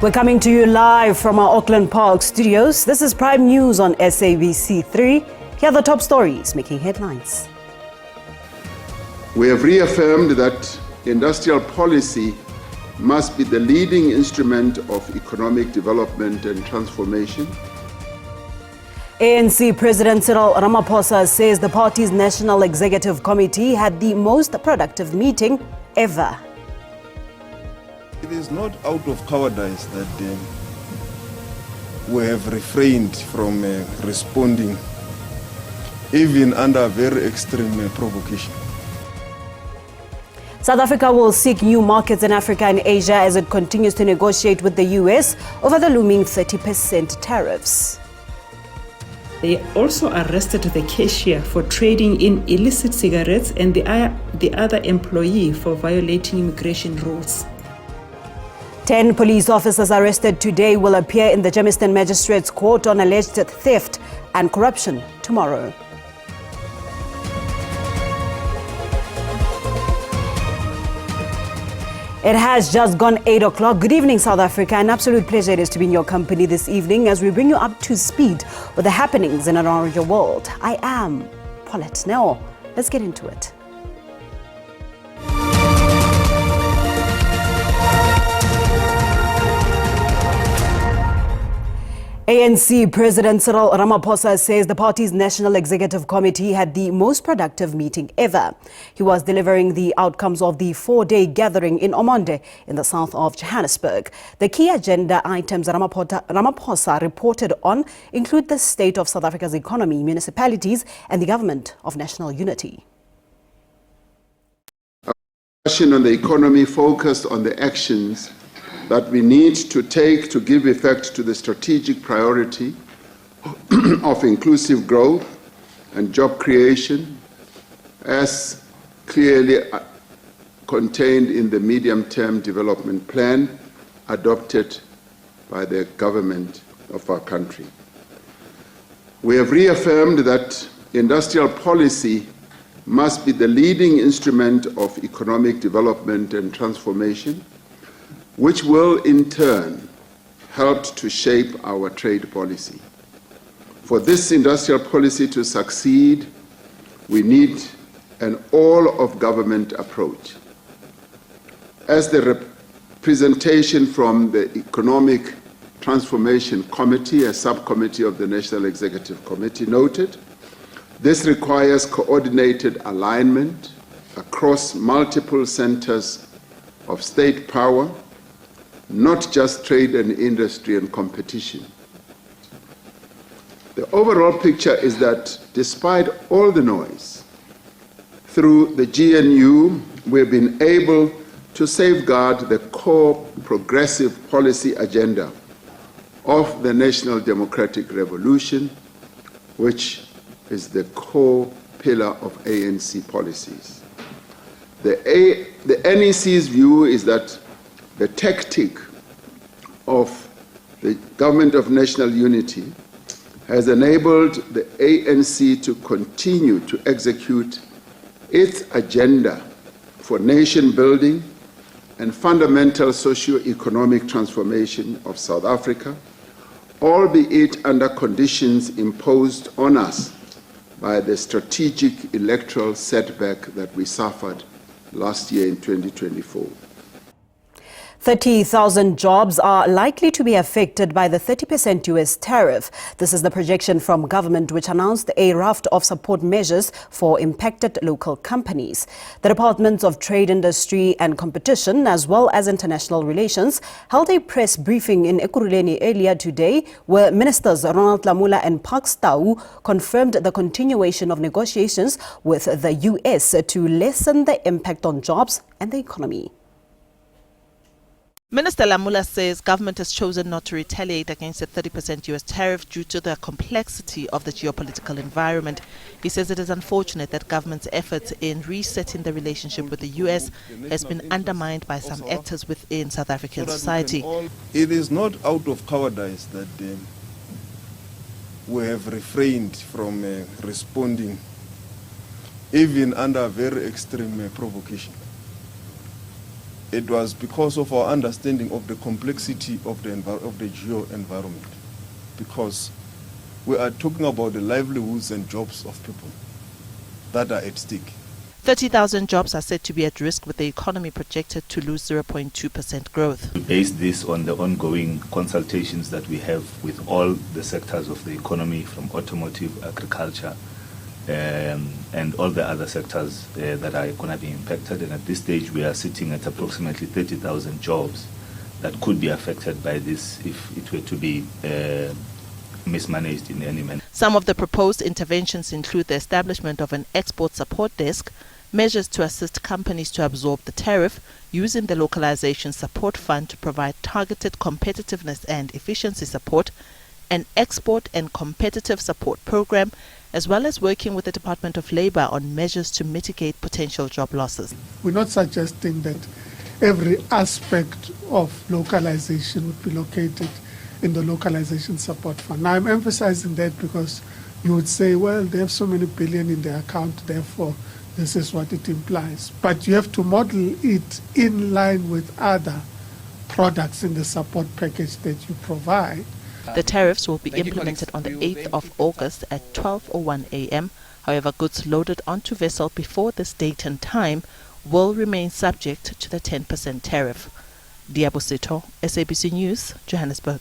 We're coming to you live from our Auckland Park studios. This is Prime News on SABC 3. Here are the top stories making headlines. We have reaffirmed that industrial policy must be the leading instrument of economic development and transformation. ANC President Cyril Ramaphosa says the party's National Executive Committee had the most productive meeting ever. It is not out of cowardice that we have refrained from responding, even under very extreme provocation. South Africa will seek new markets in Africa and Asia as it continues to negotiate with the US over the looming 30% tariffs. They also arrested the cashier for trading in illicit cigarettes and the other employee for violating immigration rules. 10 police officers arrested today will appear in the Germiston Magistrates Court on alleged theft and corruption tomorrow. It has just gone 8 o'clock. Good evening, South Africa. An absolute pleasure it is to be in your company this evening as we bring you up to speed with the happenings in and around your world. I am Paulette. Now, let's get into it. ANC President Cyril Ramaphosa says the party's National Executive Committee had the most productive meeting ever. He was delivering the outcomes of the 4-day gathering in Omonde in the south of Johannesburg. The key agenda items Ramaphosa reported on include the state of South Africa's economy, municipalities, and the government of national unity. Our discussion on the economy focused on the actions that we need to take to give effect to the strategic priority of inclusive growth and job creation as clearly contained in the medium-term development plan adopted by the government of our country. We have reaffirmed that industrial policy must be the leading instrument of economic development and transformation, which will in turn help to shape our trade policy. For this industrial policy to succeed, we need an all-of-government approach. As the representation from the Economic Transformation Committee, a subcommittee of the National Executive Committee, noted, this requires coordinated alignment across multiple centers of state power, not just trade and industry and competition. The overall picture is that despite all the noise, through the GNU, we've been able to safeguard the core progressive policy agenda of the National Democratic Revolution, which is the core pillar of ANC policies. The NEC's view is that the tactic of the Government of National Unity has enabled the ANC to continue to execute its agenda for nation building and fundamental socio-economic transformation of South Africa, albeit under conditions imposed on us by the strategic electoral setback that we suffered last year in 2024. 30,000 jobs are likely to be affected by the 30% US tariff. This is the projection from government, which announced a raft of support measures for impacted local companies. The Department of Trade, Industry and Competition, as well as International Relations, held a press briefing in Ekurhuleni earlier today, where Ministers Ronald Lamola and Parks Tau confirmed the continuation of negotiations with the US to lessen the impact on jobs and the economy. Minister Lamola says government has chosen not to retaliate against the 30% US tariff due to the complexity of the geopolitical environment. He says it is unfortunate that government's efforts in resetting the relationship with the US has been undermined by some actors within South African society. It is not out of cowardice that we have refrained from responding, even under very extreme provocation. it was because of our understanding of the complexity of the geo-environment, because we are talking about the livelihoods and jobs of people that are at stake. 30,000 jobs are said to be at risk, with the economy projected to lose 0.2% growth. We base this on the ongoing consultations that we have with all the sectors of the economy, from automotive, agriculture, and all the other sectors that are going to be impacted. And at this stage, we are sitting at approximately 30,000 jobs that could be affected by this if it were to be mismanaged in any manner. Some of the proposed interventions include the establishment of an export support desk, measures to assist companies to absorb the tariff, using the localization support fund to provide targeted competitiveness and efficiency support, an export and competitive support program, as well as working with the Department of Labor on measures to mitigate potential job losses. We're not suggesting that every aspect of localization would be located in the localization support fund. Now, I'm emphasizing that because you would say, well, they have so many billion in their account, therefore this is what it implies. But you have to model it in line with other products in the support package that you provide. The tariffs will be implemented on the 8th of August at 12:01 a.m. However, goods loaded onto vessel before this date and time will remain subject to the 10% tariff. Diabosito, SABC News, Johannesburg.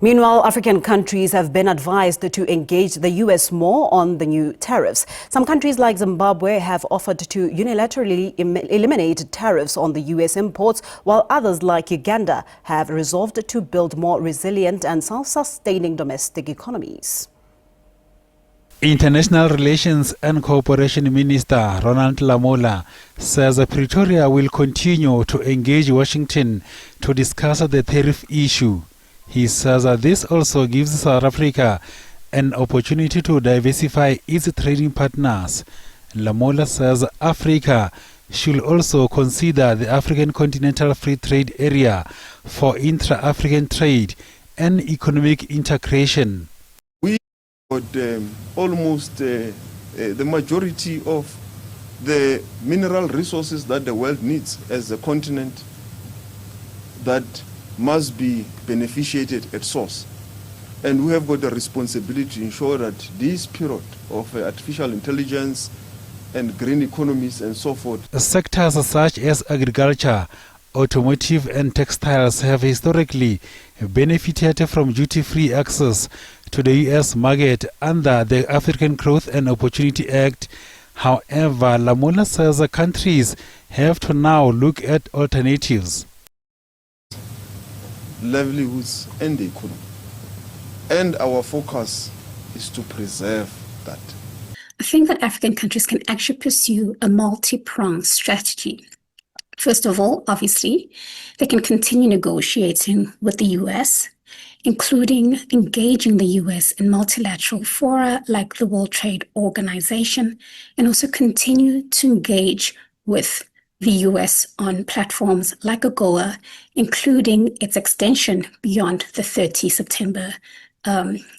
Meanwhile, African countries have been advised to engage the U.S. more on the new tariffs. Some countries like Zimbabwe have offered to unilaterally eliminate tariffs on the U.S. imports, while others like Uganda have resolved to build more resilient and self-sustaining domestic economies. International Relations and Cooperation Minister Ronald Lamola says Pretoria will continue to engage Washington to discuss the tariff issue. He says that this also gives South Africa an opportunity to diversify its trading partners. Lamola says Africa should also consider the African Continental Free Trade Area for intra-African trade and economic integration. We got almost the majority of the mineral resources that the world needs as a continent that must be beneficiated at source. And we have got the responsibility to ensure that this period of artificial intelligence and green economies and so forth. Sectors such as agriculture, automotive and textiles have historically benefited from duty-free access to the U.S. market under the African Growth and Opportunity Act. However, Lamola says countries have to now look at alternatives. Livelihoods and the economy. And our focus is to preserve that. I think that African countries can actually pursue a multi-pronged strategy. First of all, obviously, they can continue negotiating with the US, including engaging the US in multilateral fora like the World Trade Organization, and also continue to engage with the US on platforms like AGOA, including its extension beyond the 30 September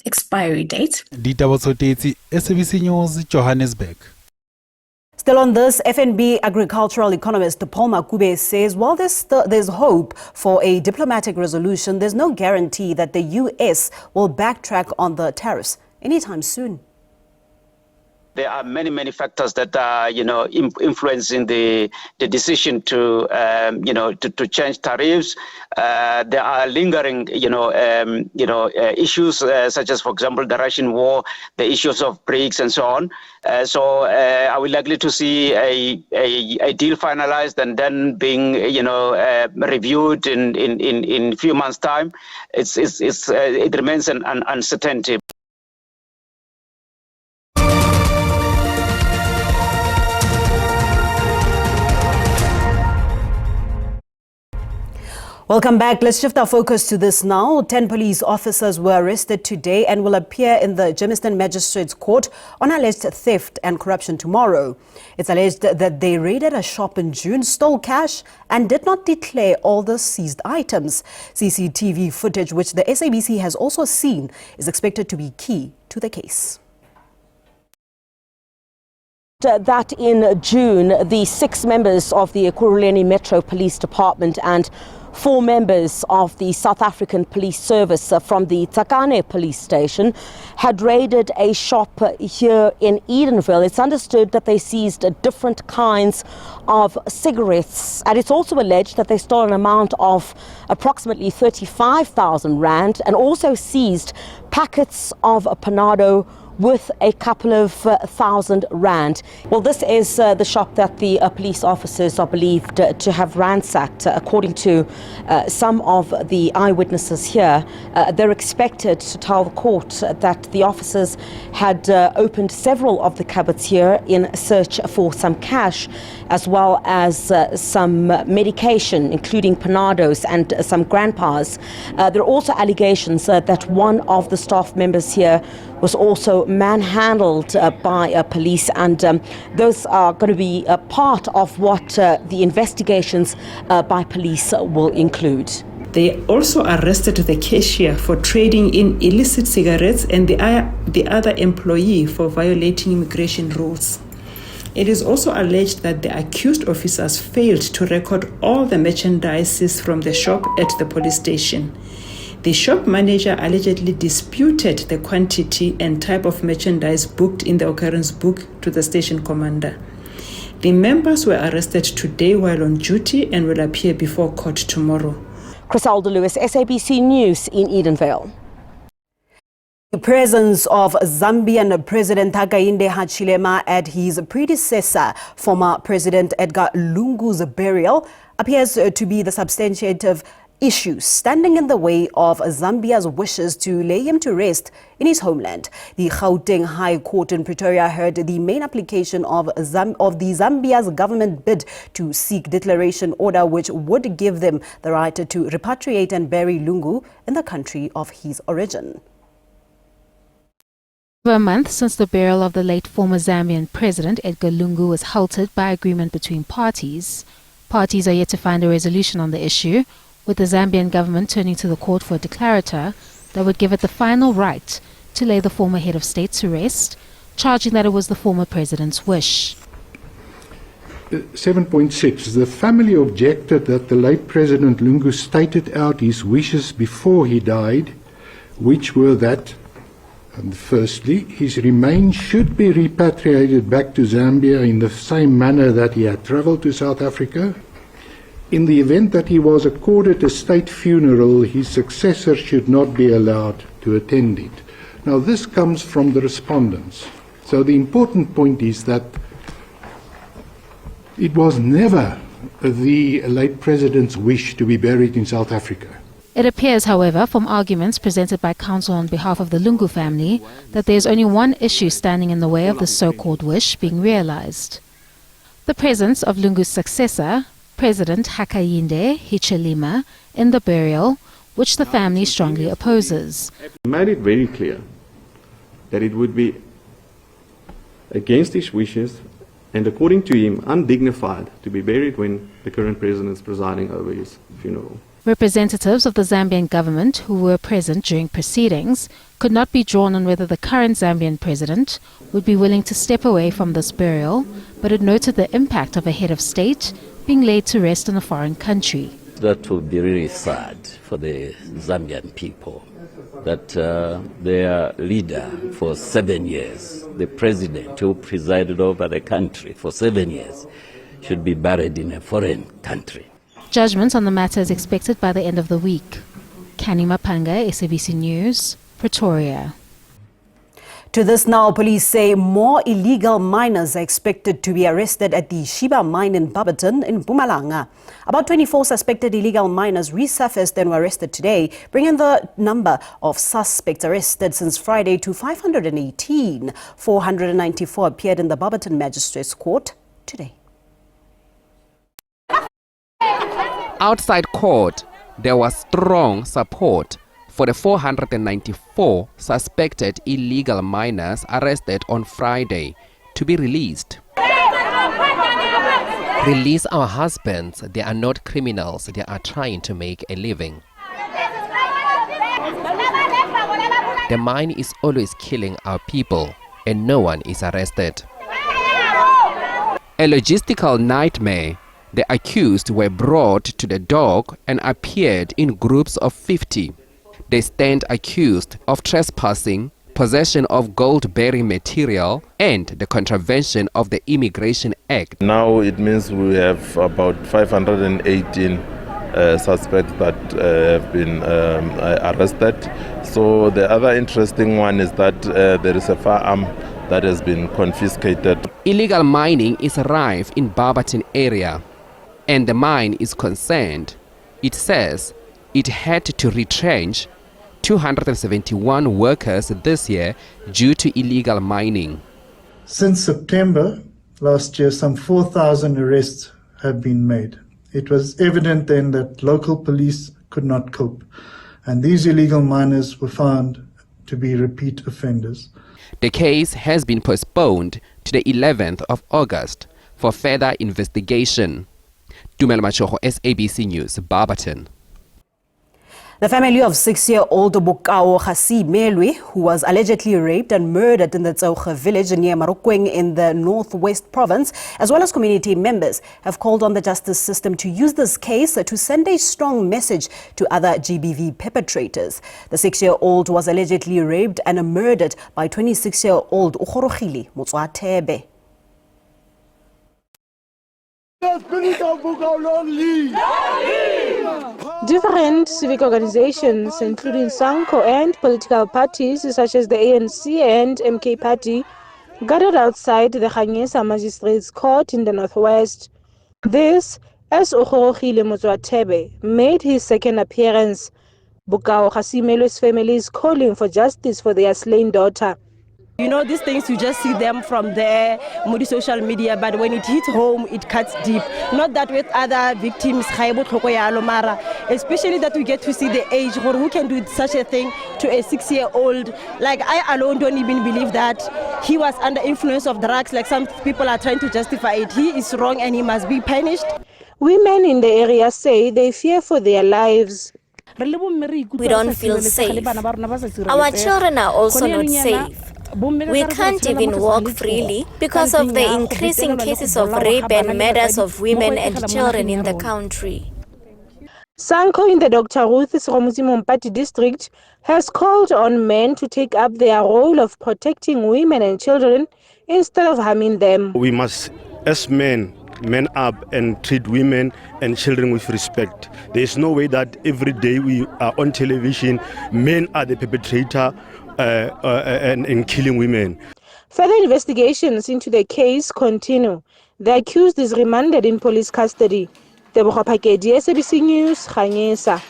expiry date. SABC News, Johannesburg. Still on this, FNB agricultural economist Paul Makube says while there's hope for a diplomatic resolution, there's no guarantee that the US will backtrack on the tariffs anytime soon. There are many factors that are, influencing the decision to, to change tariffs. There are lingering, issues such as, for example, the Russian war, the issues of BRICS, and so on. So are we likely to see a deal finalized and then being, reviewed in a few months' time? It remains an uncertainty. Welcome back. Let's shift our focus to this now. 10 police officers were arrested today and will appear in the Germiston Magistrates Court on alleged theft and corruption tomorrow. It's alleged that they raided a shop in June, stole cash and did not declare all the seized items. CCTV footage, which the SABC has also seen, is expected to be key to the case. That in June, the 6 members of the Ekurhuleni Metro Police Department and 4 members of the South African Police Service from the Tsakane police station had raided a shop here in Edenville. It's understood that they seized different kinds of cigarettes, and it's also alleged that they stole an amount of approximately 35,000 rand and also seized packets of Panado with a couple of thousand rand. Well, this is the shop that the police officers are believed to have ransacked. According to some of the eyewitnesses here, they're expected to tell the court that the officers had opened several of the cupboards here in search for some cash, as well as some medication, including Panados and some grandpas. There are also allegations that one of the staff members here was also manhandled by police, and those are going to be a part of what the investigations by police will include. They also arrested the cashier for trading in illicit cigarettes and the other employee for violating immigration rules. It is also alleged that the accused officers failed to record all the merchandises from the shop at the police station. The shop manager allegedly disputed the quantity and type of merchandise booked in the occurrence book to the station commander. The members were arrested today while on duty and will appear before court tomorrow. Crisalda Lewis, SABC News in Edenvale. The presence of Zambian President Hakainde Hichilema at his predecessor, former President Edgar Lungu's burial, appears to be the substantive issue standing in the way of Zambia's wishes to lay him to rest in his homeland. The Gauteng High Court in Pretoria heard the main application of the Zambia's government bid to seek declaration order which would give them the right to repatriate and bury Lungu in the country of his origin. Over a month since the burial of the late former Zambian President Edgar Lungu was halted by agreement between parties, parties are yet to find a resolution on the issue, with the Zambian government turning to the court for a declarator that would give it the final right to lay the former head of state to rest, charging that it was the former president's wish. 7.6. The family objected that the late President Lungu stated out his wishes before he died, which were that, firstly, his remains should be repatriated back to Zambia in the same manner that he had travelled to South Africa. In the event that he was accorded a state funeral, his successor should not be allowed to attend it. Now, this comes from the respondents. So the important point is that it was never the late president's wish to be buried in South Africa. It appears, however, from arguments presented by counsel on behalf of the Lungu family, that there is only one issue standing in the way of the so-called wish being realized: the presence of Lungu's successor, President Hakainde Hichilema, in the burial, which the family strongly opposes. He made it very clear that it would be against his wishes and, according to him, undignified to be buried when the current president is presiding over his funeral. Representatives of the Zambian government who were present during proceedings could not be drawn on whether the current Zambian president would be willing to step away from this burial, but it noted the impact of a head of state being laid to rest in a foreign country. That would be really sad for the Zambian people, that their leader for 7 years, the president who presided over the country for 7 years, should be buried in a foreign country. Judgment on the matter is expected by the end of the week. Kani Mapanga, SABC News, Pretoria. To this now, police say more illegal miners are expected to be arrested at the Sheba mine in Barberton in Mpumalanga. About 24 suspected illegal miners resurfaced and were arrested today, bringing the number of suspects arrested since Friday to 518. 494 appeared in the Barberton Magistrates Court today. Outside court, there was strong support for the 494 suspected illegal miners arrested on Friday to be released. Release our husbands. They are not criminals. They are trying to make a living. The mine is always killing our people and no one is arrested. A logistical nightmare. The accused were brought to the dock and appeared in groups of 50. They stand accused of trespassing, possession of gold-bearing material, and the contravention of the Immigration Act. Now it means we have about 518 suspects that have been arrested. So the other interesting one is that there is a firearm that has been confiscated. Illegal mining is rife in Barberton area, and the mine is concerned. It says it had to retrench 271 workers this year due to illegal mining. Since September last year, some 4,000 arrests have been made. It was evident then that local police could not cope, and these illegal miners were found to be repeat offenders. The case has been postponed to the 11th of August for further investigation. Tumelo Machogo, SABC News, Barberton. The family of 6-year-old Bokao Melwe, who was allegedly raped and murdered in the Tsaukhe village near Marokweng in the Northwest Province, as well as community members, have called on the justice system to use this case to send a strong message to other GBV perpetrators. The 6-year-old was allegedly raped and murdered by 26-year-old Ukgorogile Motswatebe. Different civic organizations, including SANCO and political parties such as the ANC and MK party, gathered outside the Khanyesa Magistrates Court in the Northwest. This as Ukgorogile Motswatebe made his second appearance. Bokao Melwe's family is calling for justice for their slain daughter. You know, these things, you just see them from there, moody social media, but when it hits home, it cuts deep. Not that with other victims, especially that we get to see the age, who can do such a thing to a 6-year-old. Like, I alone don't even believe that he was under influence of drugs, like some people are trying to justify it. He is wrong and he must be punished. Women in the area say they fear for their lives. We don't feel safe. Our children are also not safe. We can't even walk freely because of the increasing cases of rape and murders of women and children in the country. SANCO in the Dr. Ruth Mompati district has called on men to take up their role of protecting women and children instead of harming them. We must, as men up and treat women and children with respect. There is no way that every day we are on television, men are the perpetrator and killing women. Further investigations into the case continue. The accused is remanded in police custody. Tebogo Phakedi, SABC News, Khanyesa.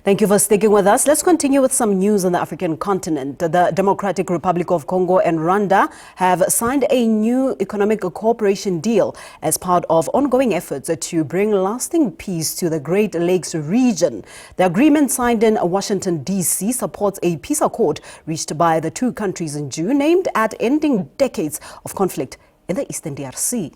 Thank you for sticking with us. Let's continue with some news on the African continent. The Democratic Republic of Congo and Rwanda have signed a new economic cooperation deal as part of ongoing efforts to bring lasting peace to the Great Lakes region. The agreement signed in Washington, D.C. supports a peace accord reached by the two countries in June aimed at ending decades of conflict in the Eastern DRC.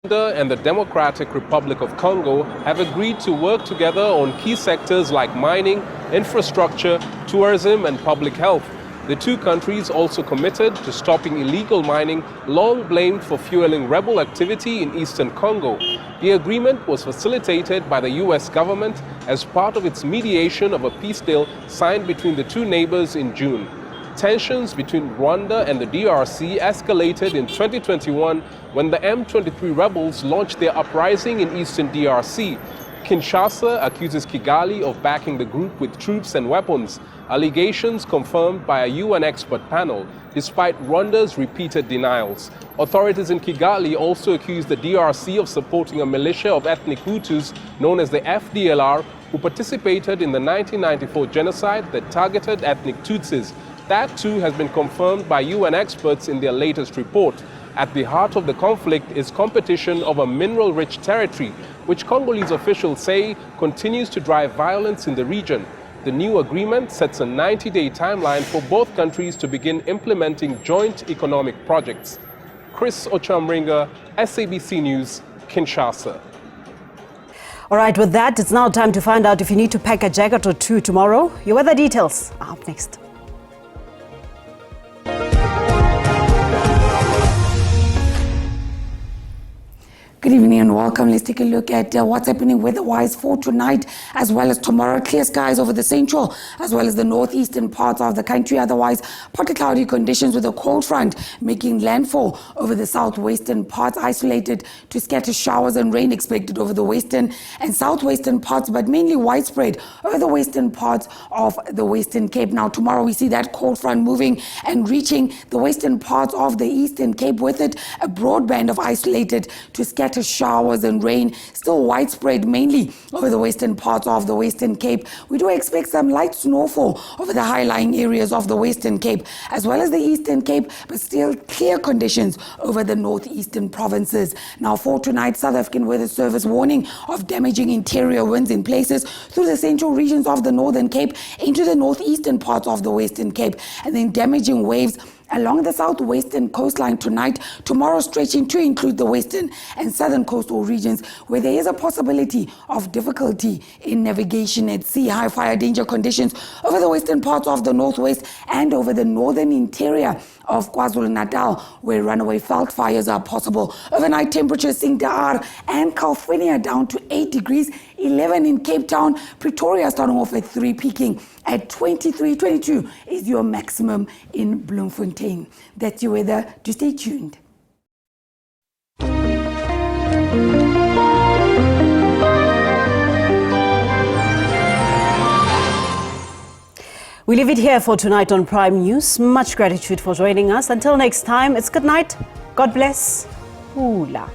And the Democratic Republic of Congo have agreed to work together on key sectors like mining, infrastructure, tourism and public health. The two countries also committed to stopping illegal mining, long blamed for fueling rebel activity in eastern Congo. The agreement was facilitated by the U.S. government as part of its mediation of a peace deal signed between the two neighbors in June. Tensions between Rwanda and the DRC escalated in 2021 when the M23 rebels launched their uprising in eastern DRC. Kinshasa accuses Kigali of backing the group with troops and weapons, allegations confirmed by a UN expert panel, despite Rwanda's repeated denials. Authorities in Kigali also accuse the DRC of supporting a militia of ethnic Hutus known as the FDLR, who participated in the 1994 genocide that targeted ethnic Tutsis. That too has been confirmed by UN experts in their latest report. At the heart of the conflict is competition over mineral-rich territory, which Congolese officials say continues to drive violence in the region. The new agreement sets a 90-day timeline for both countries to begin implementing joint economic projects. Chris Ochamringa, SABC News, Kinshasa. All right, with that, it's now time to find out if you need to pack a jacket or two tomorrow. Your weather details are up next. Good evening and welcome. Let's take a look at what's happening weather-wise for tonight as well as tomorrow. Clear skies over the central as well as the northeastern parts of the country. Otherwise, partly cloudy conditions with a cold front making landfall over the southwestern parts. Isolated to scattered showers and rain expected over the western and southwestern parts, but mainly widespread over the western parts of the Western Cape. Now, tomorrow we see that cold front moving and reaching the western parts of the Eastern Cape. With it, a broad band of isolated to scattered showers and rain still widespread mainly over the western parts of the Western Cape. We do expect some light snowfall over the high-lying areas of the Western Cape as well as the Eastern Cape, but still clear conditions over the northeastern provinces. Now for tonight, South African Weather Service warning of damaging interior winds in places through the central regions of the Northern Cape into the northeastern parts of the Western Cape, and then damaging waves along the southwestern coastline tonight, tomorrow stretching to include the western and southern coastal regions where there is a possibility of difficulty in navigation at sea. High fire danger conditions over the western parts of the northwest and over the northern interior of KwaZulu-Natal where runaway veld fires are possible. Overnight temperatures seeing Dar and California down to 8 degrees, 11 in Cape Town, Pretoria starting off at 3, peaking at 23, 22 is your maximum in Bloemfontein. That's your weather. Do stay tuned. We leave it here for tonight on Prime News. Much gratitude for joining us. Until next time, it's good night. God bless. Hula.